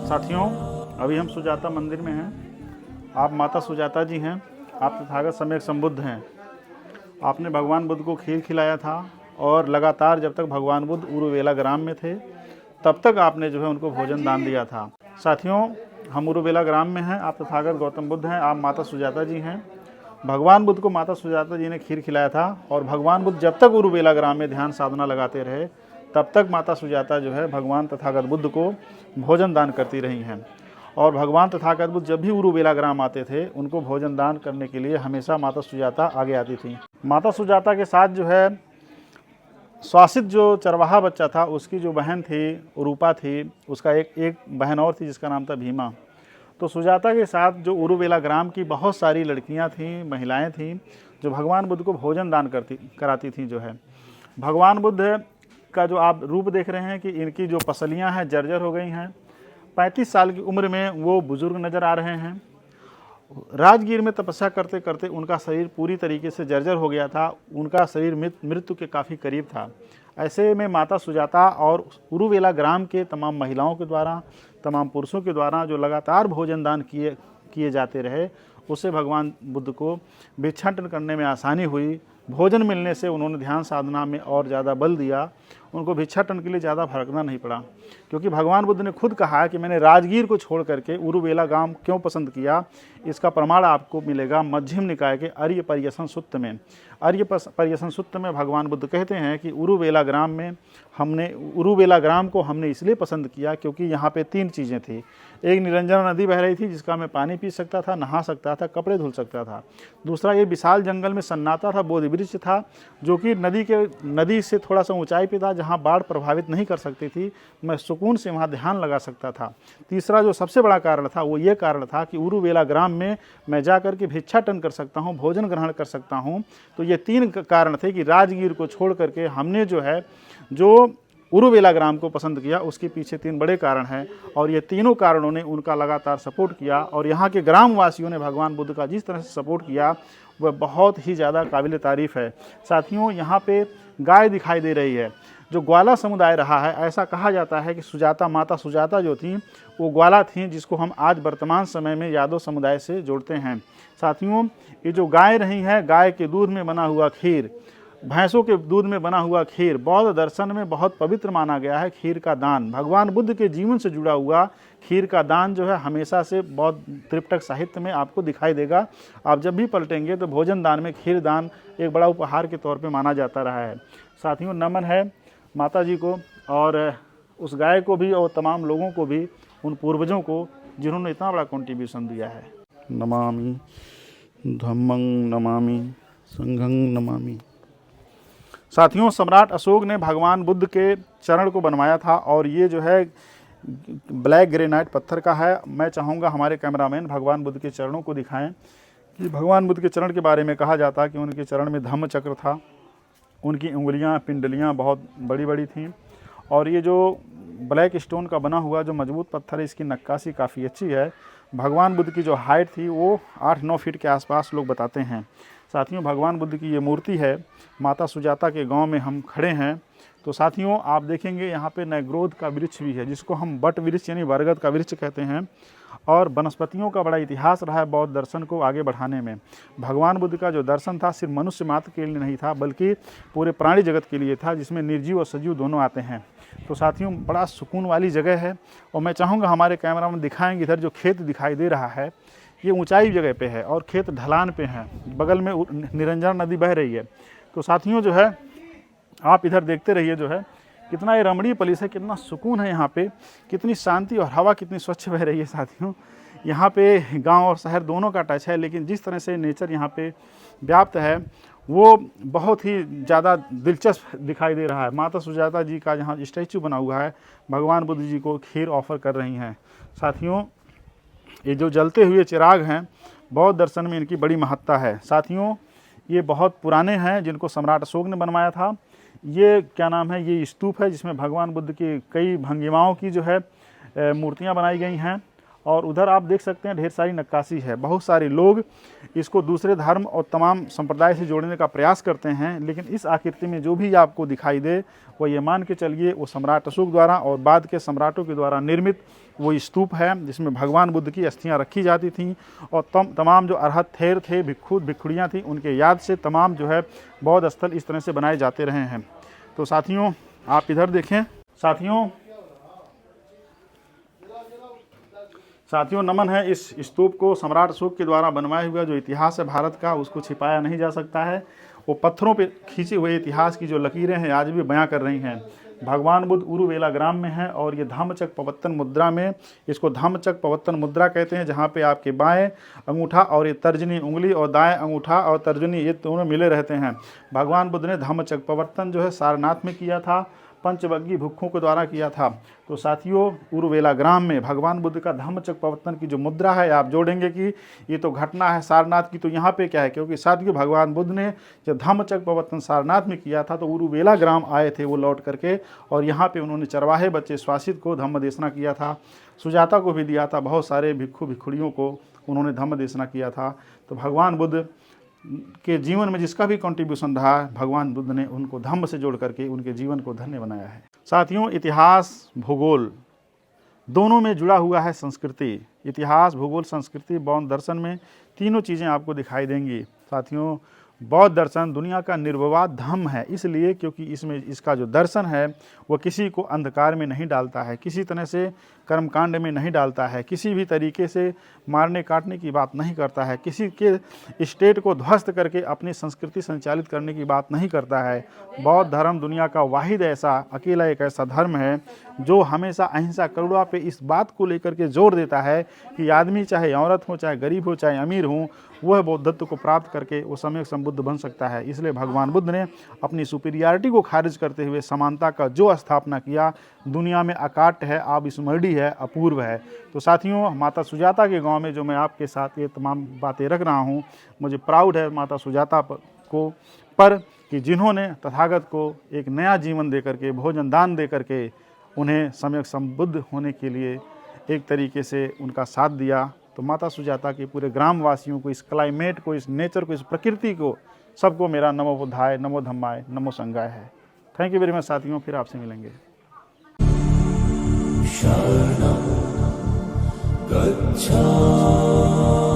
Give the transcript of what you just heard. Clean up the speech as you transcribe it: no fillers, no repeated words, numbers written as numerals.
साथियों, अभी हम सुजाता मंदिर में हैं। आप माता सुजाता जी हैं। आप तथागत सम्यक संबुद्ध हैं। आपने भगवान बुद्ध को खीर खिलाया था और लगातार जब तक भगवान बुद्ध उरुवेला ग्राम में थे तब तक आपने जो है उनको भोजन दान दिया था। साथियों, हम उरुवेला ग्राम में हैं। आप तथागत गौतम बुद्ध हैं। आप माता सुजाता जी हैं। भगवान बुद्ध को माता सुजाता जी ने खीर खिलाया था और भगवान बुद्ध जब तक उरुवेला ग्राम में ध्यान साधना लगाते रहे तब तक माता सुजाता जो है भगवान तथागत बुद्ध को भोजन दान करती रही हैं। और भगवान तथागत बुद्ध जब भी उरुवेला ग्राम आते थे उनको भोजन दान करने के लिए हमेशा माता सुजाता आगे आती थी। माता सुजाता के साथ जो है श्वासित जो चरवाहा बच्चा था उसकी जो बहन थी रूपा थी, उसका एक बहन और थी जिसका नाम था भीमा। तो सुजाता के साथ जो उरुवेला ग्राम की बहुत सारी लड़कियां थीं, महिलाएं थीं जो भगवान बुद्ध को भोजन दान कराती थीं। जो है भगवान बुद्ध का जो आप रूप देख रहे हैं कि इनकी जो पसलियां हैं जर्जर हो गई हैं। 35 साल की उम्र में वो बुजुर्ग नज़र आ रहे हैं। राजगीर में तपस्या करते करते उनका शरीर पूरी तरीके से जर्जर हो गया था। उनका शरीर मृत्यु के काफ़ी करीब था। ऐसे में माता सुजाता और उरुवेला ग्राम के तमाम महिलाओं के द्वारा, तमाम पुरुषों के द्वारा जो लगातार भोजन दान किए जाते रहे, उससे भगवान बुद्ध को भिक्षाटन करने में आसानी हुई। भोजन मिलने से उन्होंने ध्यान साधना में और ज़्यादा बल दिया। उनको भिक्षाटन के लिए ज़्यादा भटकना नहीं पड़ा, क्योंकि भगवान बुद्ध ने खुद कहा कि मैंने राजगीर को छोड़ करके उरुवेला ग्राम क्यों पसंद किया। इसका प्रमाण आपको मिलेगा मध्यम निकाय के आर्य पर्यसन सूत्र में। आर्य पर्यसन सूत्र में भगवान बुद्ध कहते हैं कि उरुवेला ग्राम को हमने इसलिए पसंद किया क्योंकि यहाँ पे 3 चीज़ें थी। एक निरंजना नदी बह रही थी जिसका मैं पानी पी सकता था, नहा सकता था, कपड़े धुल सकता था। दूसरा, ये विशाल जंगल में सन्नाटा था, बोधि वृक्ष था जो कि नदी से थोड़ा सा ऊंचाई पे था जहाँ बाढ़ प्रभावित नहीं कर सकती थी। मैं सुकून से वहाँ ध्यान लगा सकता था। तीसरा जो सबसे बड़ा कारण था वो ये कारण था कि उरुवेला ग्राम में मैं जा कर के भिक्षाटन कर सकता हूँ, भोजन ग्रहण कर सकता हूँ। तो ये 3 कारण थे कि राजगीर को छोड़ करके हमने जो उरुवेला ग्राम को पसंद किया। उसके पीछे 3 बड़े कारण हैं और ये तीनों कारणों ने उनका लगातार सपोर्ट किया। और यहाँ के ग्रामवासियों ने भगवान बुद्ध का जिस तरह से सपोर्ट किया वह बहुत ही ज़्यादा काबिल तारीफ़ है। साथियों, यहाँ पे गाय दिखाई दे रही है जो ग्वाला समुदाय रहा है। ऐसा कहा जाता है कि माता सुजाता जो थी वो ग्वाला थीं, जिसको हम आज वर्तमान समय में यादव समुदाय से जोड़ते हैं। साथियों, ये जो गाय रही है, गाय के दूध में बना हुआ खीर, भैंसों के दूध में बना हुआ खीर बौद्ध दर्शन में बहुत पवित्र माना गया है। खीर का दान, भगवान बुद्ध के जीवन से जुड़ा हुआ खीर का दान जो है हमेशा से बौद्ध त्रिपिटक साहित्य में आपको दिखाई देगा। आप जब भी पलटेंगे तो भोजन दान में खीर दान एक बड़ा उपहार के तौर पे माना जाता रहा है। साथियों, नमन है माता जी को और उस गाय को भी और तमाम लोगों को भी, उन पूर्वजों को जिन्होंने इतना बड़ा कंट्रीब्यूशन दिया है। नमामि धम्मं नमामि संघं नमामि। साथियों, सम्राट अशोक ने भगवान बुद्ध के चरण को बनवाया था और ये जो है ब्लैक ग्रेनाइट पत्थर का है। मैं चाहूँगा हमारे कैमरामैन भगवान बुद्ध के चरणों को दिखाएं कि भगवान बुद्ध के चरण के बारे में कहा जाता है कि उनके चरण में धम्म चक्र था। उनकी उंगलियां, पिंडलियां बहुत बड़ी बड़ी थीं और ये जो ब्लैक स्टोन का बना हुआ जो मजबूत पत्थर है, इसकी नक्काशी काफ़ी अच्छी है। भगवान बुद्ध की जो हाइट थी वो 8-9 फीट के आसपास लोग बताते हैं। साथियों, भगवान बुद्ध की ये मूर्ति है। माता सुजाता के गांव में हम खड़े हैं। तो साथियों, आप देखेंगे यहाँ पे नैग्रोध का वृक्ष भी है जिसको हम बट वृक्ष यानी बरगद का वृक्ष कहते हैं। और वनस्पतियों का बड़ा इतिहास रहा है बौद्ध दर्शन को आगे बढ़ाने में। भगवान बुद्ध का जो दर्शन था सिर्फ मनुष्य मात्र के लिए नहीं था बल्कि पूरे प्राणी जगत के लिए था, जिसमें निर्जीव और सजीव दोनों आते हैं। तो साथियों, बड़ा सुकून वाली जगह है और मैं चाहूँगा हमारे कैमरा में दिखाएंगे। इधर जो खेत दिखाई दे रहा है ये ऊंचाई जगह पे है और खेत ढलान पे हैं, बगल में निरंजना नदी बह रही है। तो साथियों, जो है आप इधर देखते रहिए जो है कितना ये रमणीय प्लेस है, कितना सुकून है यहाँ पे, कितनी शांति और हवा कितनी स्वच्छ बह रही है। साथियों, यहाँ पे गांव और शहर दोनों का टच है, लेकिन जिस तरह से नेचर यहाँ पे व्याप्त है वो बहुत ही ज़्यादा दिलचस्प दिखाई दे रहा है। माता सुजाता जी का जहाँ स्टैचू बना हुआ है, भगवान बुद्ध जी को खीर ऑफर कर रही हैं। साथियों, ये जो जलते हुए चिराग हैं बौद्ध दर्शन में इनकी बड़ी महत्ता है। साथियों, ये बहुत पुराने हैं जिनको सम्राट अशोक ने बनवाया था। ये क्या नाम है, ये स्तूप है जिसमें भगवान बुद्ध की कई भंगिमाओं की जो है मूर्तियां बनाई गई हैं और उधर आप देख सकते हैं ढेर सारी नक्काशी है। बहुत सारे लोग इसको दूसरे धर्म और तमाम संप्रदाय से जोड़ने का प्रयास करते हैं, लेकिन इस आकृति में जो भी आपको दिखाई दे वो ये मान के चलिए वो सम्राट अशोक द्वारा और बाद के सम्राटों के द्वारा निर्मित वो स्तूप है, जिसमें भगवान बुद्ध की अस्थियां रखी जाती थीं और तमाम जो अरहत थेर थे, भिक्षु भिक्षुड़ियाँ थीं, उनके याद से तमाम जो है बौद्ध स्थल इस तरह से बनाए जाते रहे हैं। तो साथियों आप इधर देखें। साथियों नमन है इस स्तूप को सम्राट अशोक के द्वारा बनवाया हुआ जो इतिहास है भारत का, उसको छिपाया नहीं जा सकता है। वो पत्थरों पे खींचे हुए इतिहास की जो लकीरें हैं आज भी बयां कर रही हैं। भगवान बुद्ध उरुवेला ग्राम में है और ये धम्मचक्र प्रवर्तन मुद्रा में, इसको धम्मचक्र प्रवर्तन मुद्रा कहते हैं, जहाँ पे आपके बाएं अंगूठा और ये तर्जनी उंगली और दाएं अंगूठा और तर्जनी ये दोनों मिले रहते हैं। भगवान बुद्ध ने धम्मचक्र प्रवर्तन जो है सारनाथ में किया था, पंचवग्गी भिक्षुओं के द्वारा किया था। तो साथियों उरुवेला ग्राम में भगवान बुद्ध का धम्मचक्र प्रवर्तन की जो मुद्रा है, आप जोड़ेंगे कि ये तो घटना है सारनाथ की, तो यहाँ पे क्या है, क्योंकि साथियों भगवान बुद्ध ने जब धम्मचक्र प्रवर्तन सारनाथ में किया था तो उरुवेला ग्राम आए थे वो लौट करके, और यहाँ पे उन्होंने चरवाहे बच्चे स्वासित को धम्म देशना किया था, सुजाता को भी दिया था, बहुत सारे भिक्षु भिक्षुड़ियों को उन्होंने धम्म देशना किया था। तो भगवान बुद्ध के जीवन में जिसका भी कंट्रीब्यूशन रहा, भगवान बुद्ध ने उनको धम्म से जोड़ करके उनके जीवन को धन्य बनाया है। साथियों इतिहास भूगोल दोनों में जुड़ा हुआ है संस्कृति। इतिहास भूगोल संस्कृति बौद्ध दर्शन में तीनों चीज़ें आपको दिखाई देंगी। साथियों बौद्ध दर्शन दुनिया का निर्विवाद धम्म है, इसलिए क्योंकि इसमें इसका जो दर्शन है वो किसी को अंधकार में नहीं डालता है, किसी तरह से कर्मकांड में नहीं डालता है, किसी भी तरीके से मारने काटने की बात नहीं करता है, किसी के स्टेट को ध्वस्त करके अपनी संस्कृति संचालित करने की बात नहीं करता है। बौद्ध धर्म दुनिया का वाहिद ऐसा अकेला एक ऐसा धर्म है जो हमेशा अहिंसा करुणा पे इस बात को लेकर के जोर देता है कि आदमी चाहे औरत हो, चाहे गरीब हो, चाहे अमीर हो, वह बौद्धत्व को प्राप्त करके वो सम्यक संबुद्ध बन सकता है। इसलिए भगवान बुद्ध ने अपनी सुपीरियरिटी को खारिज करते हुए समानता का जो स्थापना किया, दुनिया में अकाट्य है, अविस्मरणीय है, अपूर्व है। तो साथियों माता सुजाता के गांव में जो मैं आपके साथ ये तमाम बातें रख रहा हूँ, मुझे प्राउड है माता सुजाता पर कि जिन्होंने तथागत को एक नया जीवन दे करके, भोजन दान दे करके उन्हें सम्यक संबुद्ध होने के लिए एक तरीके से उनका साथ दिया। तो माता सुजाता के पूरे ग्रामवासियों को, इस क्लाइमेट को, इस नेचर को, इस प्रकृति को, सबको मेरा नमो बुद्धाय, नमो धम्माय, नमो संघाय है। थैंक यू वेरी मच साथियों, फिर आपसे मिलेंगे। शरणं गच्छामि।